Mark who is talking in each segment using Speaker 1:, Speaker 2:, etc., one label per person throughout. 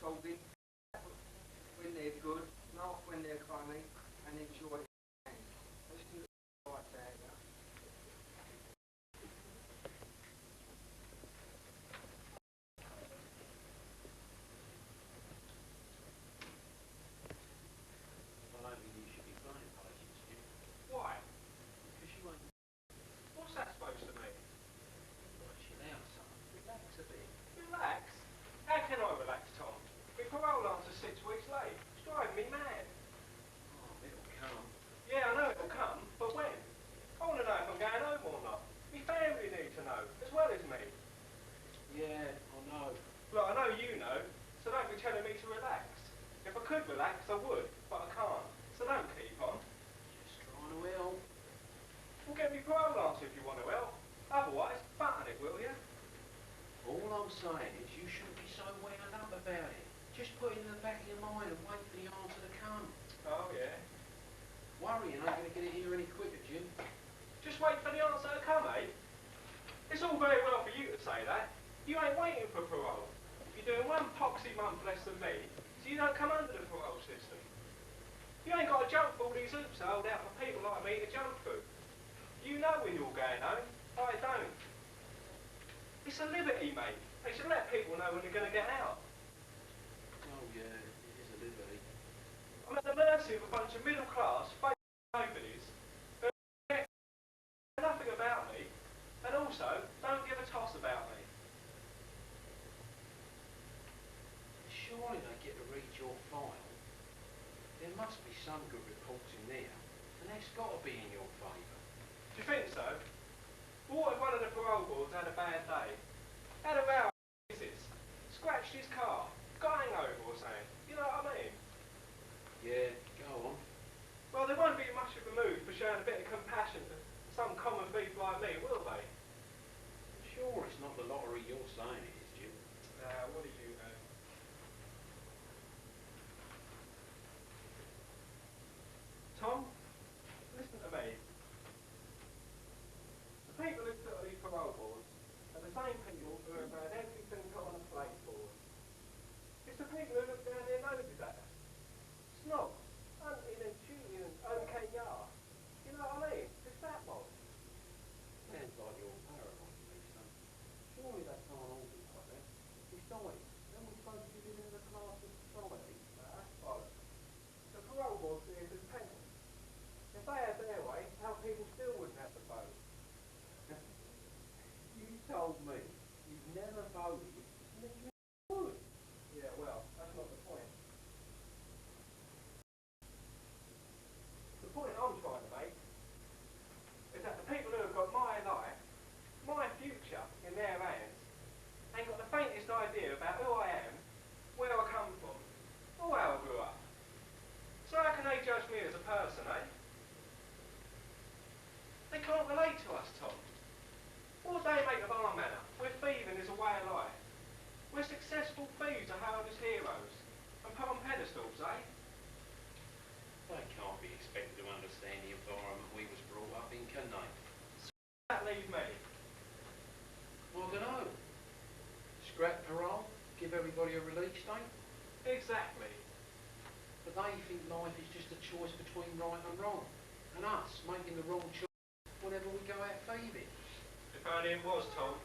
Speaker 1: talking when they're good, laugh when they're funny, and enjoy it. Let's do it right there, yeah?
Speaker 2: I don't think you should be playing patience, Jim.
Speaker 1: Why?
Speaker 2: Because you ain't.
Speaker 1: What's that supposed to mean?
Speaker 2: Well, chill out, son. Relax a bit.
Speaker 1: Relax? How can I relax, Tom? My parole answer's 6 weeks late. It's driving me mad.
Speaker 2: Oh, it'll come.
Speaker 1: Yeah, I know it'll come, but when? I want to know if I'm going home or not. My family need to know, as well as me.
Speaker 2: Yeah, I know.
Speaker 1: Look, I know you know, so don't be telling me to relax. If I could relax, I would, but I can't. So don't keep on.
Speaker 2: Just trying to help.
Speaker 1: Well, get me parole answer if you want to help. Otherwise, button it, will you?
Speaker 2: All I'm saying is you shouldn't be so wound up about it. Just put it in the back of your mind and wait for the answer to come.
Speaker 1: Oh, yeah.
Speaker 2: Worrying ain't going to get it here any quicker, Jim.
Speaker 1: Just wait for the answer to come, eh? It's all very well for you to say that. You ain't waiting for parole. You're doing one poxy month less than me, so you don't come under the parole system. You ain't got to jump through all these hoops to hold out for people like me to jump through. You know when you're going home. I don't. It's a liberty, mate. They should let people know when they're going to get out.
Speaker 2: Oh, yeah, it is a liberty.
Speaker 1: I'm at the mercy of a bunch of middle-class, fake nobodies who know nothing about me, and also don't give a toss about me.
Speaker 2: Surely they get to read your file. There must be some good reports in there, and that's got to be in your favour.
Speaker 1: Do you think so? Well, what if one of the parole boards had a bad day? Had a row with his missus, scratched his car, got hangover or something? You know what I mean?
Speaker 2: Yeah, go on.
Speaker 1: Well, they won't be much of a mood for showing a bit of compassion to some common people like me, will they?
Speaker 2: Sure, it's not the lottery you're saying it is, Jim.
Speaker 1: What do you know? Tom, listen to me. The people who sit on these parole boards are the same people who have had everything put on a plate for them. It's the people who look down their noses at us. Snobs, hunting and shooting and okay yar. You know what I mean? It's that mob.
Speaker 2: Sounds like you're paranoid to me, son. Surely they can't all be like that. Besides, then we're supposed to be living in a class of society.
Speaker 1: That's bollocks. The parole board see us as peasants. If they had their way, our people still wouldn't have to vote.
Speaker 2: You told me you've never voted, and that you would.
Speaker 1: Yeah, well, that's not the point. The point I'm trying to make is that the people who have got my life, my future in their hands, ain't got the faintest idea about who I am, where I come from, or how I grew up. So how can they judge me as a person, eh? They can't relate to us, Tom. What do they make of our manner? We're thieving as a way of life. We're successful thieves are hailed as heroes and put on pedestals, eh?
Speaker 2: They can't be expected to understand the environment we was brought up in, can they?
Speaker 1: That leaves me.
Speaker 2: Well, I don't know. Scrap parole, give everybody a release date.
Speaker 1: Exactly.
Speaker 2: But they think life is just a choice between right and wrong, and us making the wrong choice whenever we go out thieving.
Speaker 1: If only it was, Tom.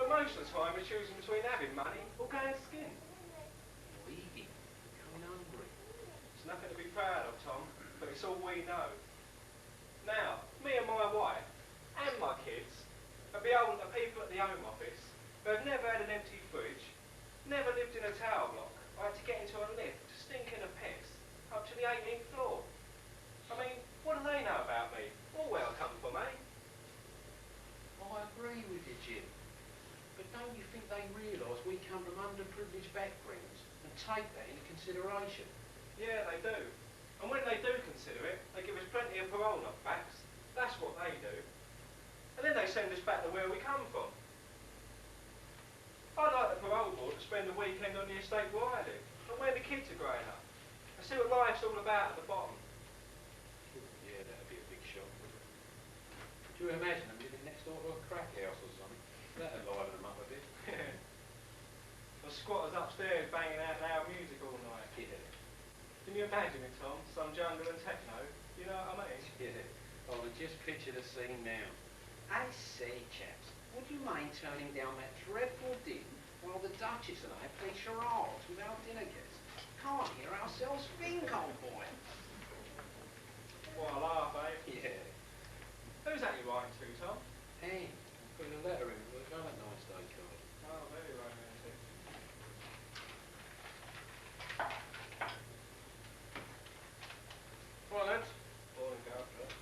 Speaker 1: But most of the time we're choosing between having money or going skin.
Speaker 2: Or eating, becoming hungry.
Speaker 1: It's nothing to be proud of, Tom, but it's all we know. Now, me and my wife, and my kids, are beholden to people at the Home Office who have never had an empty fridge, never lived in a tower block, or had to get into a lift, stinking of piss, up to the 18th floor. I mean, what do they know about me? Or where I come from, eh?
Speaker 2: I agree with you, Jim. But don't you think they realise we come from underprivileged backgrounds and take that into consideration?
Speaker 1: Yeah, they do. And when they do consider it, they give us plenty of parole knockbacks. That's what they do. And then they send us back to where we come from. I'd like the parole board to spend the weekend on the estate where I live, and where the kids are growing up, and see what life's all about at the bottom.
Speaker 2: Yeah, that'd be a big shock. Do you imagine them living next door to a crack house or something? That'd liven them up a bit.
Speaker 1: The squatters upstairs banging out loud music all night.
Speaker 2: Yeah.
Speaker 1: Can you imagine it, Tom? Some jungle and techno? You know what I mean?
Speaker 2: Yeah. I can just picture the scene now. I say, chaps, would you mind turning down that dreadful din while the Duchess and I play charades with our dinner guests? Can't hear ourselves think, old boy.
Speaker 1: What a laugh, eh?
Speaker 2: Yeah.
Speaker 1: Who's that you're writing to, Tom?
Speaker 2: Hey, I'm putting a letter in with a Valentine's Day card.
Speaker 1: Oh, very romantic.
Speaker 2: Right, lads.
Speaker 1: Morning, Garfield.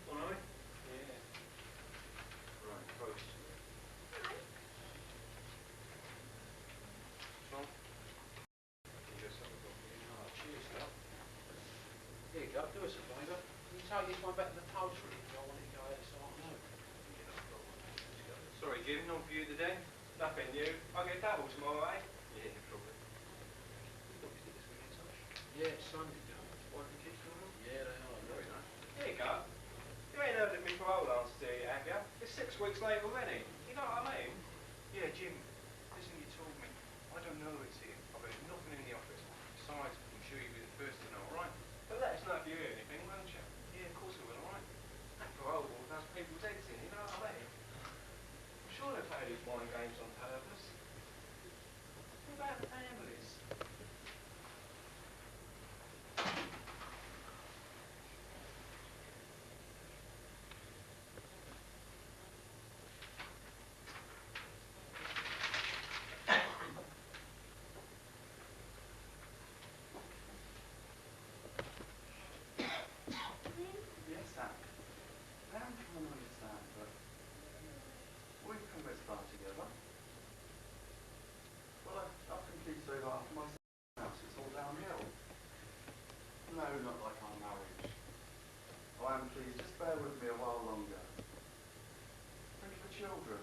Speaker 2: All right.
Speaker 1: Yeah.
Speaker 2: Right, folks. Tom? Oh, cheers, Doc. Here you go, do us a favour. Can you take this one back to the poultry? I want it to go out this afternoon.
Speaker 3: Sorry, Jim, no view today?
Speaker 1: Nothing new. I'll get double tomorrow, eh?
Speaker 3: Yeah, probably. What is it this weekend, Sash?
Speaker 2: Yeah, it's Sunday, Doc.
Speaker 3: Wife and kids coming up?
Speaker 2: Yeah, they are.
Speaker 3: Very nice.
Speaker 1: Here you go. You ain't heard of me parole answer, do you, have you? It's 6 weeks late already. You know what I mean?
Speaker 3: Yeah, Jim, listen, you told me. I don't know it's here. I've heard nothing in the office. Besides, I'm sure you'll be the first to know, alright?
Speaker 1: But let us know if you hear anything, won't you?
Speaker 3: Yeah, of course I will, alright?
Speaker 1: That parole board does people's heads in, you know what I mean? I'm sure they play these mind games on purpose. What about families?
Speaker 4: Yes, Sam. I am trying to understand, but we've come this far together. Well, I completely so that after my house, it's all downhill. No, not like our marriage. Oh, Anne, please, just bear with me a while longer. Think of the children.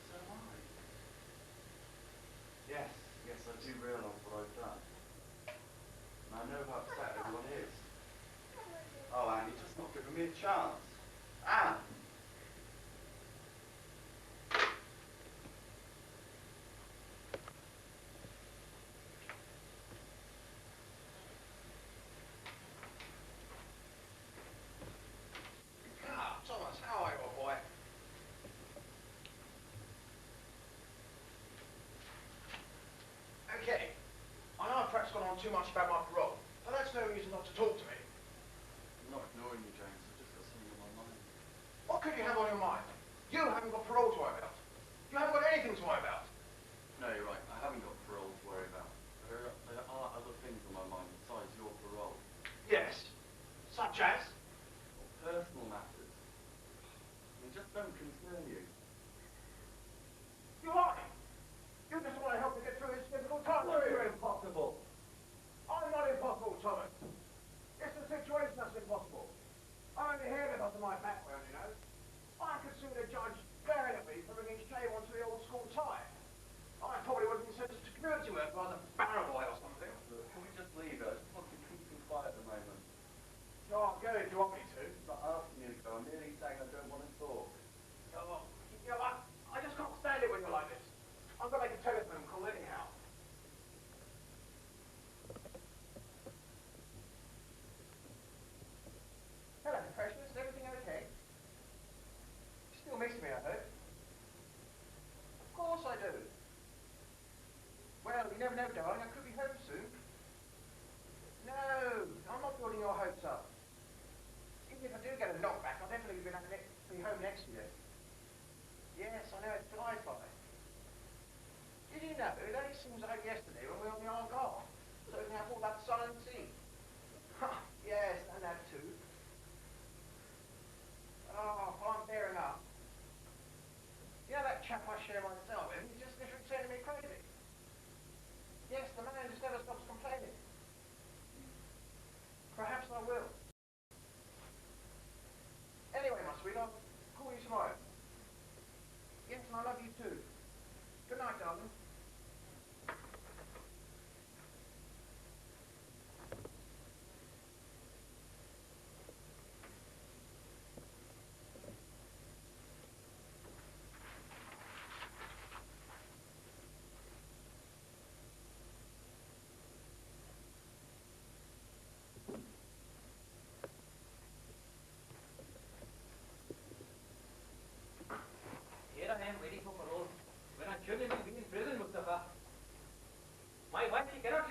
Speaker 4: So am I. Yes, I do realise what I've done. And I know how upset everyone is. Oh, Anne, you're just not giving me a chance. Anne!
Speaker 2: Ah, Thomas, how are you, old boy?
Speaker 5: Okay, I know I've perhaps gone on too much about my parole, but that's no reason not to talk to me.
Speaker 4: I'm not ignoring you, James. I've just got something on my mind.
Speaker 5: What could you have on your mind? You haven't got parole to worry about. You haven't got anything to worry about.
Speaker 4: No, you're right. I haven't got parole to worry about. There are other things on my mind besides your parole.
Speaker 5: Yes, such as?
Speaker 4: Personal matters. They just don't concern you.
Speaker 5: You lie. You just want to help me get through this difficult time.
Speaker 4: No, you're impossible.
Speaker 5: I'm not impossible, Thomas. It's the situation that's impossible. I'm only here because of my background, you know. I could sue the judge glaring at me for bringing shame onto the old school tie. I probably would have been sentenced to community work rather than barrel boy or something.
Speaker 4: Can we just leave it? I just want to keep things quiet at the moment.
Speaker 5: So I'll go if you want me to.
Speaker 4: I'm not asking you to go. I'm merely saying I don't want to talk.
Speaker 5: Oh, you know, I just can't stand it when you're like this. I'm going to make a telephone call anyhow. Hello, precious. Is everything okay? You still miss me, I hope. Of course I do. Well, you never know, darling. I could be home soon. No, I'm not building your hopes up. Even if I do get a knockback, I'll definitely be home next year. Yes, I know, it's July fly. Did you know, it only seems like yesterday when we were on the Argyle, soaking up all that sun and sea. Yes, and that too. Oh, well, I'm bearing up. You know that chap I share my cell with, he's just literally turning me crazy. Yes, the man just never stops complaining. Perhaps I will. Anyway, my sweet, I'll call you tomorrow. Yes, and I love you too. Good night, darling.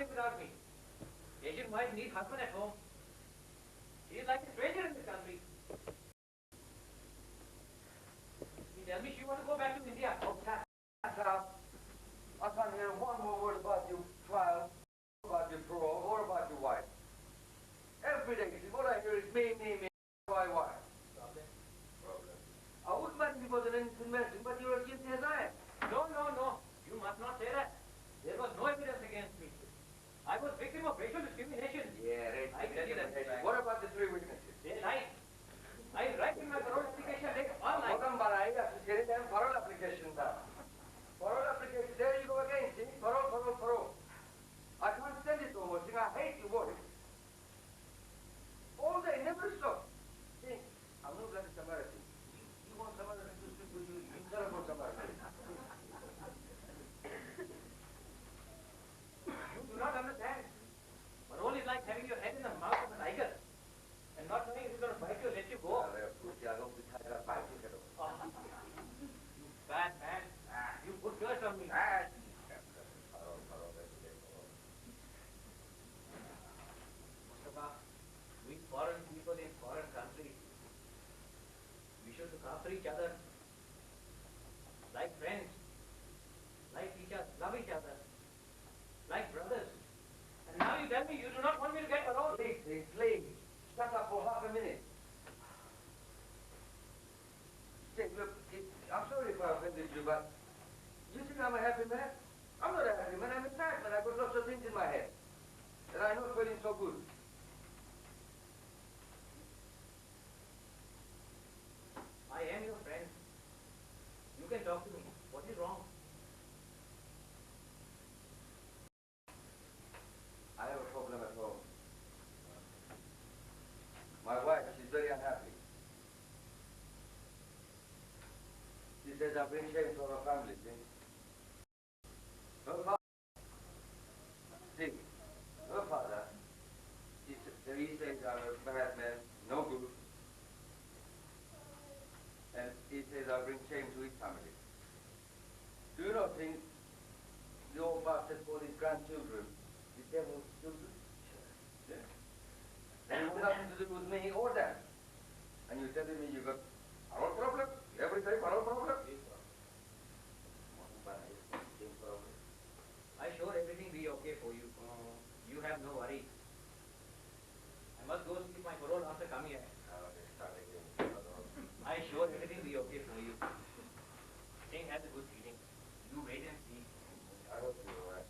Speaker 6: live without me. Asian wives need husband at home. She is like a stranger in this country. You tell me she wants to go back to India.
Speaker 5: Oh, shut up. I can't hear one more word about your trial, about your parole, or about your wife. Every day, see, what I hear is me, why?
Speaker 6: Problem?
Speaker 5: I wouldn't mind if you was an innocent person, but you're as guilty as I am.
Speaker 6: No, no, no. You must not say that. There was no evidence against me. I was victim of racial discrimination.
Speaker 5: Yeah,
Speaker 6: I tell you that.
Speaker 5: What about the three witnesses?
Speaker 6: They lied. I write in my parole application, they all lied.
Speaker 5: What about I have to say them parole application now? Parole application, there you go again, see? Parole. I can't stand it no more, see? I hate your work. All day, never stop. See, I'm not like a Samaritan. You want Samaritan to speak with you, you tell about Samaritan.
Speaker 6: You do not understand. Parole is like having your head in the mouth of a tiger and not knowing if it's going to bite you or let you go.
Speaker 5: I hope the tiger bites you.
Speaker 6: You bad man. You put curse on me. Mustafa, we foreign people in foreign countries, we should look after each other. Like friends. Like each other. Love each other. Like brothers. And now you tell me you do not want me to get parole.
Speaker 5: Please. Shut up for half a minute. Say, look, I'm sorry if I offended you, but you think I'm a happy man? I'm not a happy man, I'm a sad man. I've got lots of things in my head. And I'm not feeling so good.
Speaker 6: I am your friend. You can talk to me. What is wrong?
Speaker 5: I have a problem at home. My wife, she's very unhappy. She says I bring shame to her family, see? Her father, see, her father, he says I'm a bad man, no good. And he says I bring shame to his family. Do you not think the old bastard called his grandchildren the devil's children? Yeah. They have nothing to do with me or them. And you're telling me you got parole problem? Every day parole problem?
Speaker 6: I sure everything be okay for you. You have no worry. I must go see my parole after coming here. I sure everything be okay for you. Singh has a good feeling. You wait and see.
Speaker 5: I hope you're right.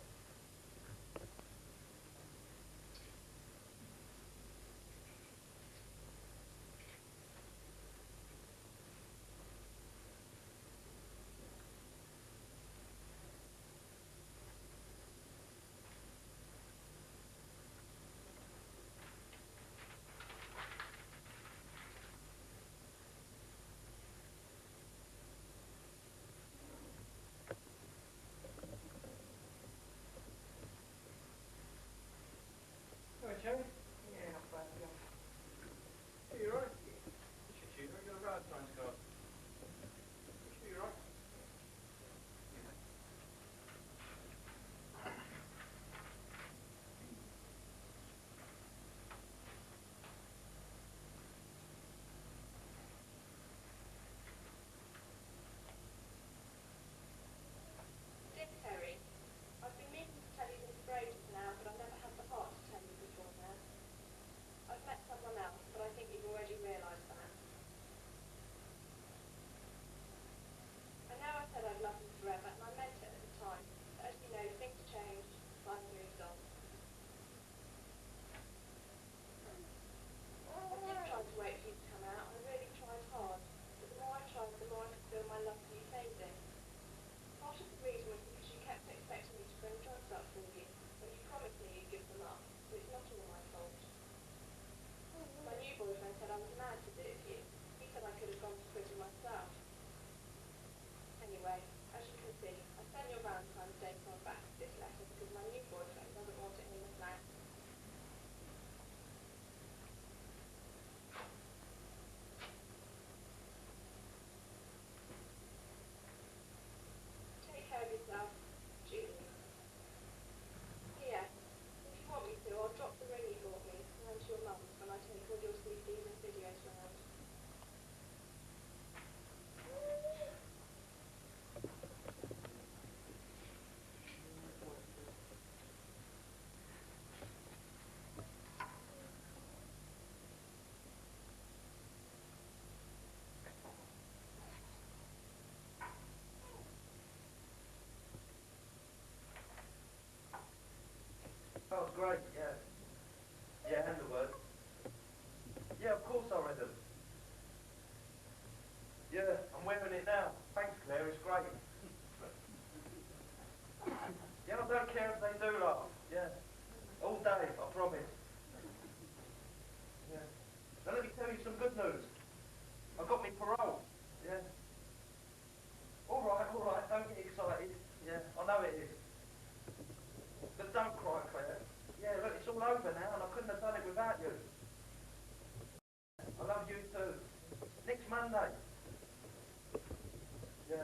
Speaker 5: great, yeah. Yeah, and the word. Yeah, of course I read them. Yeah, I'm wearing it now. Thanks, Claire, it's great. Yeah, I don't care if they do laugh. Yeah. All day, I promise. Yeah. Now let me tell you some good news. I got me parole. Yeah. All right, don't get excited. Yeah, I know it is. But don't cry, Claire. Yeah, look, it's all over now, and I couldn't have done it without you. I love you too. Next Monday. Yeah.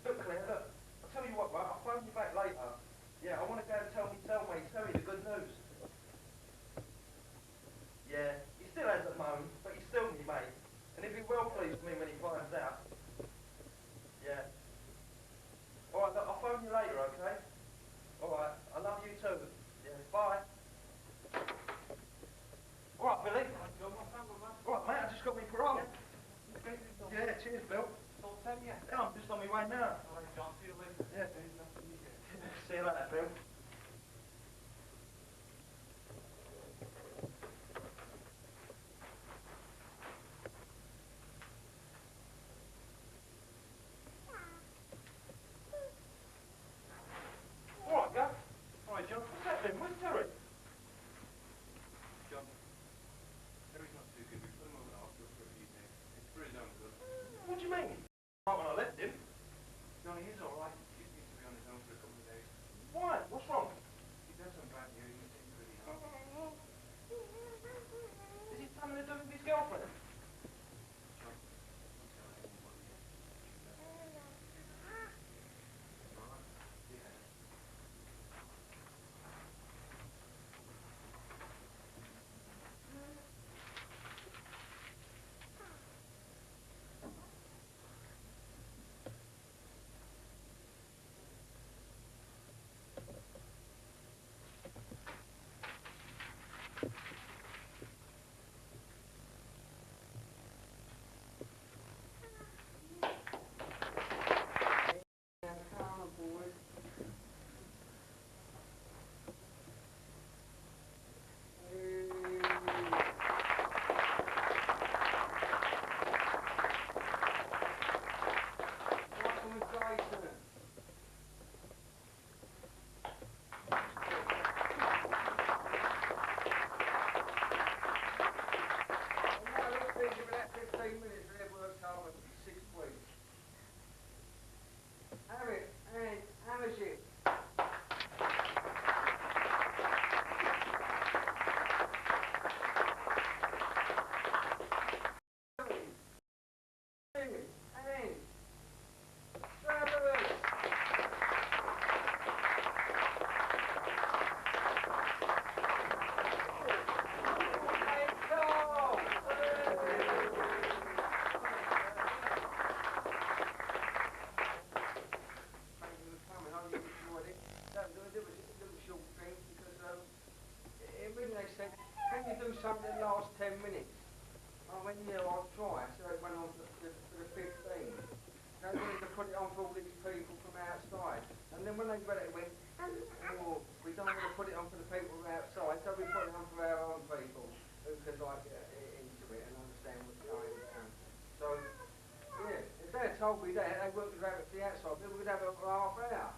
Speaker 5: Look, Claire, look. I'll tell you what, right? I'll phone you back later. Yeah, I want to go and tell you the good news. Yeah, he still hasn't moaned, but he's still me mate. And he'll be well pleased with me when he finds out. Yeah. Alright, look, I'll phone you later, okay? Alright, I love you too. Yeah, bye. Alright, Billy. Alright, mate, I just got me parole. Yeah, cheers, Bill. Yeah, I'm just on my way now. Yeah. See you later, Bill. Alright, Gav. Alright, John. What's that then? Where's Terry?
Speaker 3: John, Terry's not too good. We put him over the hospital for a few days. It's for his own good.
Speaker 5: What do you mean? Right when I left him.
Speaker 3: Johnny, he's alright. He just needs to be on his own for a couple of days.
Speaker 5: Why? What's wrong?
Speaker 3: He's had some bad news. He's taking pretty hard.
Speaker 5: Is it something to do with his girlfriend?
Speaker 3: John, don't tell anybody yet. Alright? Yeah.
Speaker 5: Something the last 10 minutes. I went, yeah, I'll try. So it went on for the 15. They wanted to put it on for all these people from outside. And then when they read it, it went, oh, we don't want to put it on for the people from outside, so we put it on for our own people who could like get into it and understand what's going down. So, yeah, if they had told me that, they wouldn't have it to the outside, we would have it for half hour.